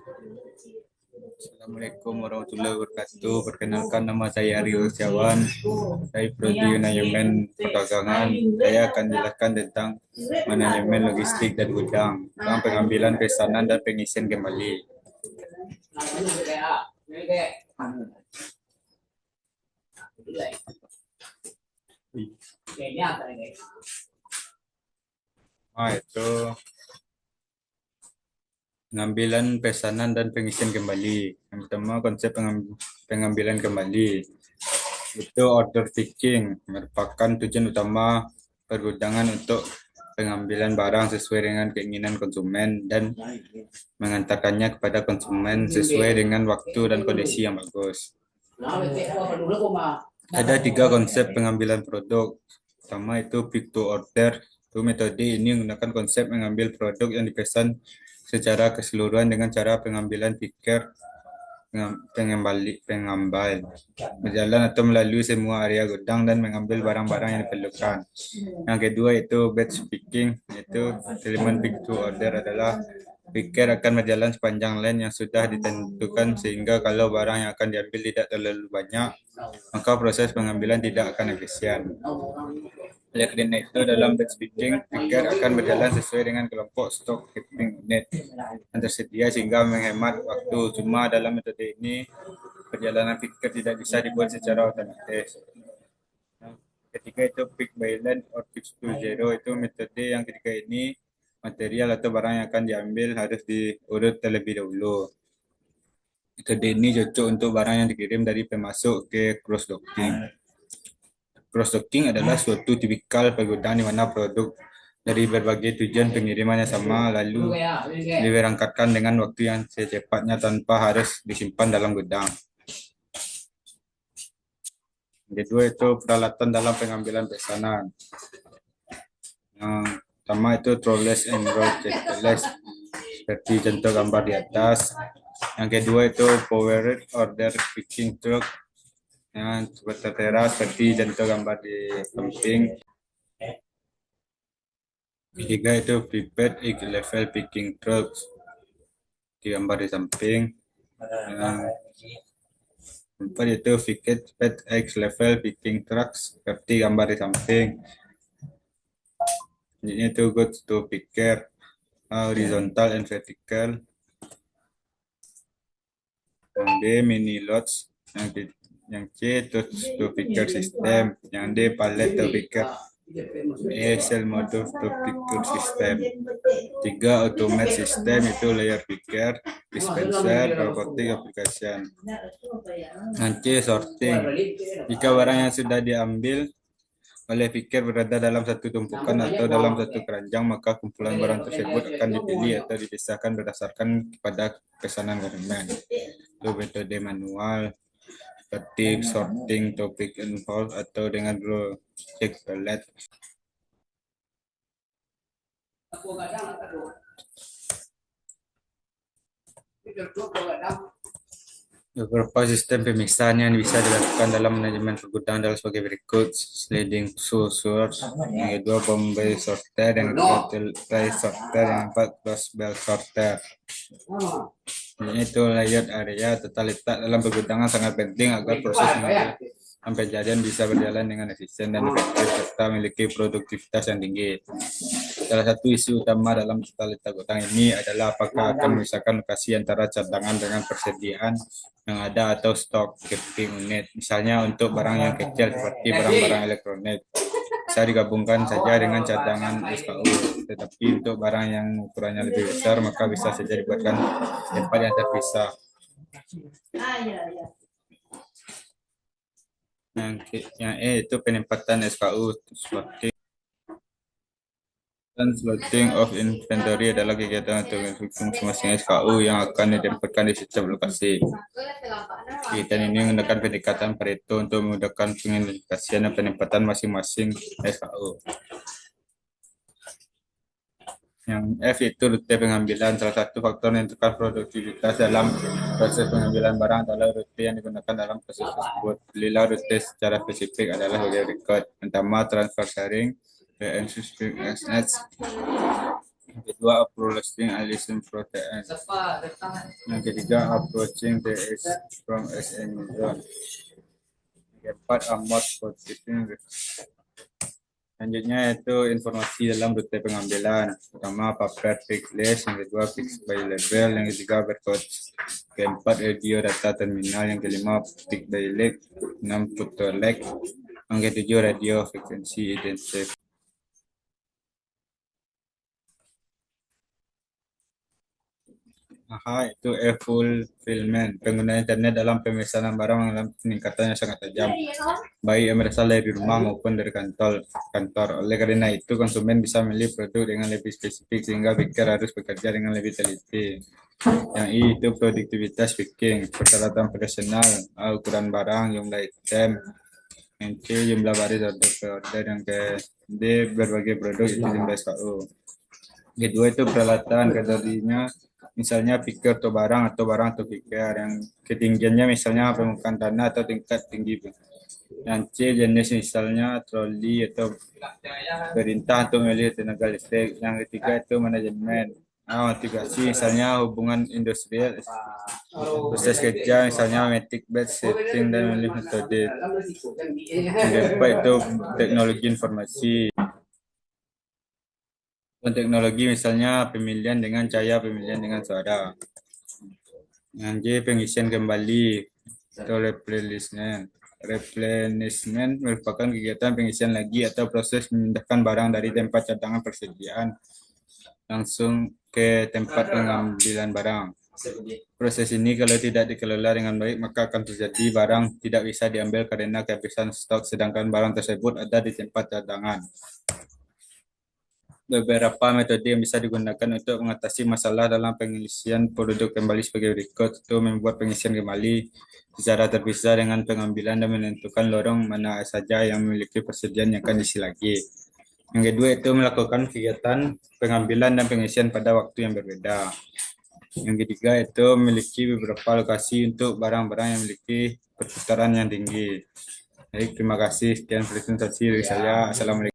Assalamualaikum warahmanallahi wabarakatuh. Perkenalkan, nama saya Aryo Setiawan dari Prodi Manajemen Perdagangan. Saya akan jelaskan tentang manajemen logistik dan gudang, tentang pengambilan pesanan dan pengisian kembali. Itu pengambilan pesanan dan pengisian kembali. Yang pertama, konsep pengambilan kembali. Itu order picking, merupakan tujuan utama pergudangan untuk pengambilan barang sesuai dengan keinginan konsumen dan mengantarkannya kepada konsumen sesuai dengan waktu dan kondisi yang bagus. Ada 3 konsep pengambilan produk. Pertama itu pick to order. Itu metode ini menggunakan konsep mengambil produk yang dipesan secara keseluruhan dengan cara pengambilan picker pengambil berjalan atau melalui semua area gudang dan mengambil barang-barang yang diperlukan. Yang kedua itu batch picking, yaitu elemen pick to order adalah picker akan berjalan sepanjang line yang sudah ditentukan sehingga kalau barang yang akan diambil tidak terlalu banyak, maka proses pengambilan tidak akan efisien. Oleh karena itu, dalam batch picking, picker akan berjalan sesuai dengan kelompok stock keeping unit yang tersedia sehingga menghemat waktu. Cuma dalam metode ini, perjalanan picker tidak bisa dibuat secara otomatis. Ketiga itu pick by line or pick to zero, itu metode yang ketiga ini material atau barang yang akan diambil harus diurut terlebih dahulu. Metode ini cocok untuk barang yang dikirim dari pemasok ke cross docking. Cross docking adalah suatu tipikal pergudaan di mana produk dari berbagai tujuan pengirimannya sama lalu diberangkatkan dengan waktu yang secepatnya tanpa harus disimpan dalam gudang. Kedua itu peralatan dalam pengambilan pesanan. Yang pertama itu trolleys and roll checklist seperti contoh gambar di atas. Yang kedua itu powered order picking truck yang tertera seperti contoh gambar di samping. Ketiga itu prepared egg level picking trucks di gambar di samping. Yang keempat itu Vicket Pet X level picking trucks seperti gambar di samping. Ini itu goods to picker horizontal and vertical. Yang D mini lots, yang C to picker system, yang D pallet to picker, E cell model to picker system. 3 automate system itu layer picker, dispenser, robotic application. Yang C sorting. Jika barang yang sudah diambil oleh picker berada dalam satu tumpukan atau dalam satu keranjang, maka kumpulan barang tersebut akan dipilih atau dipisahkan berdasarkan kepada pesanan konsumen. Itu metode manual seperti sorting, topic and hold atau dengan row check pallet. Beberapa sistem pemisahan yang bisa dilakukan dalam manajemen pergudangan adalah sebagai berikut: sliding sort, yang kedua bombay sorter, yang ketiga tray sorter, yang keempat cross belt sorter. Ini itu layout area tata letak dalam pergudangan sangat penting agar proses penjadian bisa berjalan dengan efisien dan efektif serta memiliki produktivitas yang tinggi. Salah satu isu utama dalam tata letak gudang ini adalah apakah akan memisahkan lokasi antara cadangan dengan persediaan yang ada atau stok keeping unit. Misalnya untuk barang yang kecil seperti barang-barang elektronik bisa digabungkan saja dengan cadangan SKU. Tetapi untuk barang yang ukurannya lebih besar maka bisa saja dibuatkan tempat yang terpisah. Yang E itu penempatan SKU slotting. Dan slotting of inventory adalah kegiatan atau masing-masing SKU yang akan ditempatkan di setiap lokasi. Kegiatan ini menggunakan pendekatan Pareto untuk memudahkan pengidentifikasian dan penempatan masing-masing SKU. Yang F itu rute pengambilan. Salah satu faktor menentukan produktivitas dalam proses pengambilan barang adalah rute yang digunakan dalam proses tersebut. Pilihlah rute secara spesifik adalah sebagai berikut. Pertama, transfer sharing, PNS. Yang kedua, approaching Alison protein. Yang ketiga, approaching the S from SN zone. Yang keempat, amount position. Selanjutnya itu informasi dalam rute pengambilan. Pertama, paper pick list. Yang kedua, pick by level. Yang ketiga, barcode. Keempat, radio data terminal. Yang kelima, pick by leg. Enam, foto leg. Yang ketujuh, radio frekuensi identif. Itu e-fulfillment. Penggunaan internet dalam pemesanan barang mengalami peningkatan yang sangat tajam, baik yang berasal dari rumah maupun dari kantor. Oleh karena itu, konsumen bisa memilih produk dengan lebih spesifik sehingga pikir harus bekerja dengan lebih teliti. Yang I itu produktivitas picking, persyaratan profesional, ukuran barang, jumlah item. Yang C jumlah baris order per order. Yang ke D berbagai produk itu jumlah SKU. Kedua itu peralatan kategorinya, misalnya piker atau barang atau piker. Yang ketinggiannya misalnya permukaan tanah atau tingkat tinggi. Yang C jenis misalnya troli atau perintah untuk memilih tenaga listrik. Yang ketiga itu manajemen, motivasi misalnya hubungan industrial, proses kerja misalnya metik batch setting dan memilih metode. Yang keempat itu teknologi informasi. Teknologi misalnya pemilihan dengan cahaya, pemilihan dengan suara. Yang J pengisian kembali atau replenishment. Replenishment merupakan kegiatan pengisian lagi atau proses memindahkan barang dari tempat cadangan persediaan langsung ke tempat pengambilan barang. Proses ini kalau tidak dikelola dengan baik maka akan terjadi barang tidak bisa diambil karena kehabisan stok sedangkan barang tersebut ada di tempat cadangan. Beberapa metode yang bisa digunakan untuk mengatasi masalah dalam pengisian produk kembali sebagai berikut. Itu membuat pengisian kembali secara terpisah dengan pengambilan dan menentukan lorong mana saja yang memiliki persediaan yang akan diisi lagi. Yang kedua itu melakukan kegiatan pengambilan dan pengisian pada waktu yang berbeda. Yang ketiga itu memiliki beberapa lokasi untuk barang-barang yang memiliki perputaran yang tinggi. Baik, terima kasih. Sekian presentasi dari saya. Assalamualaikum.